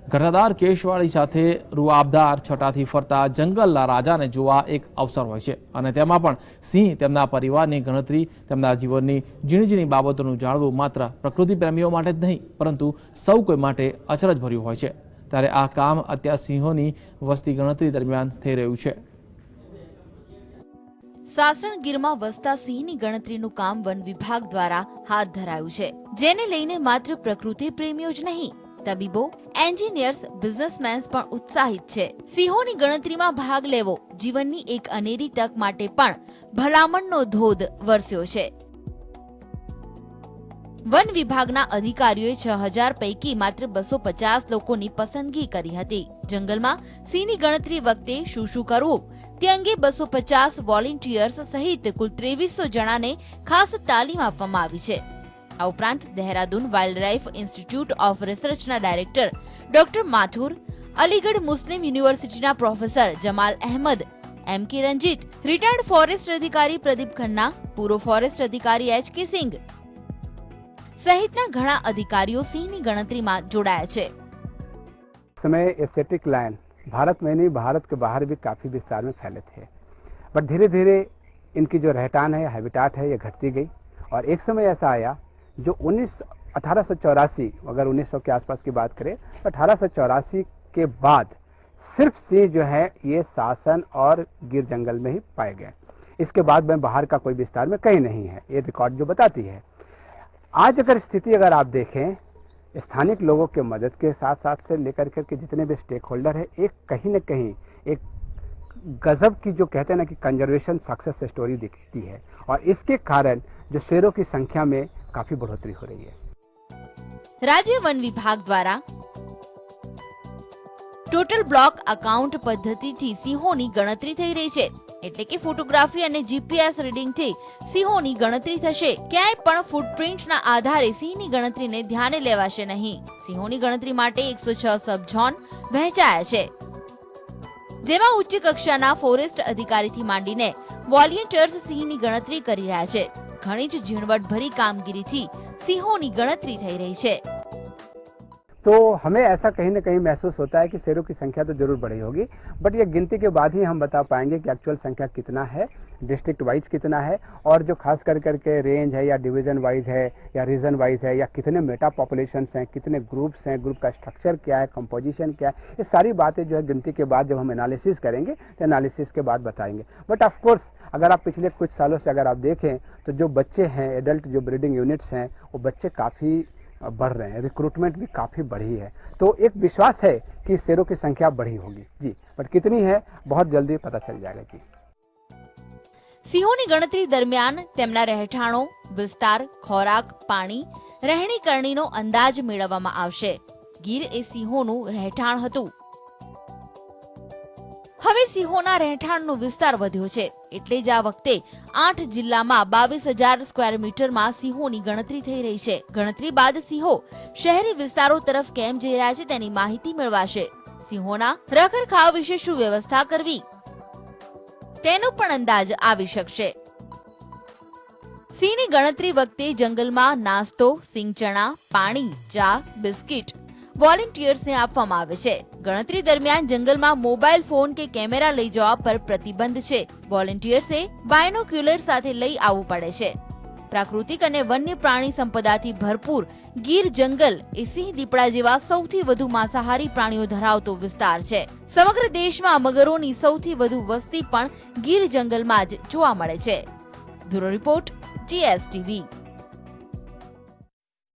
ઘટાદાર કેશવાળી સાથે રૂઆબદાર છટાથી ફરતા જંગલના રાજાને જોવા એક અવસર હોય છે અને તેમાં પણ સિંહ તેમના પરિવારની ગણતરી તેમના જીવનની ઝીણી ઝીણી બાબતોનું જાણવું માત્ર પ્રકૃતિ પ્રેમીઓ માટે જ નહીં પરંતુ સૌ કોઈ માટે અચરજભર્યું હોય છે। ત્યારે આ કામ અત્યારે સિંહોની વસ્તી ગણતરી દરમિયાન થઈ રહ્યું છે। સાસણ ગીરમાં વસતા સિંહની ગણતરીનું કામ વન વિભાગ દ્વારા હાથ ધરાયું છે, જેને લઈને માત્ર પ્રકૃતિ પ્રેમીઓ જ નહીં તબીબો, એન્જિનિયર્સ, બિઝનેસમેન પણ ઉત્સાહિત છે। સિંહોની ગણતરીમાં ભાગ લેવો જીવનની એક અનેરી તક માટે પણ ભલામણનો ધોધ વરસ્યો છે। વન વિભાગના અધિકારીઓએ 6000 પૈકી માત્ર 250 લોકોની પસંદગી કરી હતી। જંગલમાં સિંહની ગણતરી વખતે શું શું કરવું તે અંગે 250 વોલેન્ટિયર્સ સહિત કુલ 2300 જણાને ખાસ તાલીમ આપવામાં આવી છે। આ ઉપરાંત Dehradun wildlife institute of રિસર્ચના ડાયરેક્ટર ડોક્ટર માથુર, અલીગઢ મુસ્લિમ યુનિવર્સિટીના પ્રોફેસર જમાલ અહેમદ, એમ કે રંજીત, રિટાયર્ડ ફોરેસ્ટ અધિકારી પ્રદીપ ખન્ના, પૂર્વ ફોરેસ્ટ અધિકારી HK સિંઘ સહિતના ઘણા અધિકારીઓ સિંહની ગણતરીમાં જોડાયા છે। समय एस्थेटिक लाइन भारत में नहीं, भारत के बाहर भी काफ़ी विस्तार में फैले थे, बट धीरे धीरे इनकी जो रहठान है, हैबिटाट है, ये घटती गई और एक समय ऐसा आया जो 1884, अगर 1900 के आसपास की बात करें तो 1884 के बाद सिर्फ सिंह जो है ये सासन और गिर जंगल में ही पाए गए। इसके बाद में बाहर का कोई विस्तार में कहीं नहीं है, ये रिकॉर्ड जो बताती है। आज अगर स्थिति अगर आप देखें, स्थानिक लोगों के मदद के साथ साथ से लेकर के जितने भी स्टेक होल्डर है, एक कहीं न कहीं एक गजब की जो कहते हैं ना कि कंजर्वेशन सक्सेस स्टोरी दिखती है और इसके कारण जो शेरों की संख्या में काफी बढ़ोतरी हो रही है। राज्य वन विभाग द्वारा टोटल ब्लॉक अकाउंट पद्धतिથી સિંહોની ગણતરી થઈ રહી છે, એટલે કે ફોટોગ્રાફી અને જીપીએસ રીડિંગથી સિંહોની ગણતરી થશે। ક્યાંય પણ ફૂટપ્રિન્ટના આધારે સિંહની ગણતરીને ધ્યાને લેવાશે નહીં। સિંહોની ગણતરી માટે 106 સબ ઝોન વહેંચાયા છે, જેમાં ઉચ્ચ કક્ષાના ફોરેસ્ટ અધિકારીથી માંડીને વોલેન્ટિયર્સ સિંહની ગણતરી કરી રહ્યા છે। ઘણી જ ઝીણવટભરી કામગીરીથી સિંહોની ગણતરી થઈ રહી છે। तो हमें ऐसा कहीं ना कहीं महसूस होता है कि शेरों की संख्या तो जरूर बढ़ी होगी, बट ये गिनती के बाद ही हम बता पाएंगे कि एक्चुअल संख्या कितना है, डिस्ट्रिक्ट वाइज कितना है और जो खास कर करके रेंज है या डिवीजन वाइज है या रीजन वाइज है या कितने मेटा पॉपुलेशंस हैं, कितने ग्रुप्स हैं, ग्रुप का स्ट्रक्चर क्या है, कंपोजिशन क्या है, ये सारी बातें जो है गिनती के बाद जब हम एनालिसिस करेंगे तो एनालिसिस के बाद बताएंगे। बट ऑफ कोर्स अगर आप पिछले कुछ सालों से अगर आप देखें तो जो बच्चे हैं, एडल्ट जो ब्रीडिंग यूनिट्स हैं, वो बच्चे काफ़ी बढ़ रहे हैं, रिक्रूटमेंट भी काफ़ी बढ़ी है। तो एक विश्वास है कि शेरों की संख्या बढ़ी होगी जी, बट कितनी है बहुत जल्दी पता चल जाएगा जी। સિંહોની ગણતરી દરમિયાન તેમના રહેઠાણો, વિસ્તાર, ખોરાક, પાણી, રહેણી કરણીનો અંદાજ મેળવવામાં આવશે। ગીર એ સિંહોનું રહેઠાણ હતું, હવે સિંહોના રહેઠાણનો વિસ્તાર વધ્યો છે, એટલે જ આ વખતે 8 જિલ્લામાં 22,000 સ્ક્વેર મીટરમાં સિંહોની ગણતરી થઈ રહી છે। ગણતરી બાદ સિંહો શહેરી વિસ્તારો તરફ કેમ જઈ રહ્યા છે તેની માહિતી મેળવાશે। સિંહોના રખરખાવ વિશે શું વ્યવસ્થા કરવી તેનો પણ અંદાજ આવી શકશે। સિંહની ગણતરી વખતે જંગલમાં નાસ્તો, સિંગ ચણા, પાણી, ચા, બિસ્કિટ વોલેન્ટિયર્સને આપવામાં આવે છે। ગણતરી દરમિયાન જંગલમાં મોબાઈલ ફોન કે કેમેરા લઈ જવા પર પ્રતિબંધ છે। વોલેન્ટિયર્સે બાયનોક્યુલર સાથે લઈ આવવું પડે છે। પ્રાકૃતિક અને વન્ય પ્રાણી સંપદાથી ભરપૂર ગીર જંગલ એ સિંહ, દીપડા જેવા સૌથી વધુ માંસાહારી પ્રાણીઓ ધરાવતો વિસ્તાર છે। સમગ્ર દેશમાં મગરોની સૌથી વધુ વસ્તી પણ ગીર જંગલમાં જ જોવા મળે છે। Bureau report, GSTV।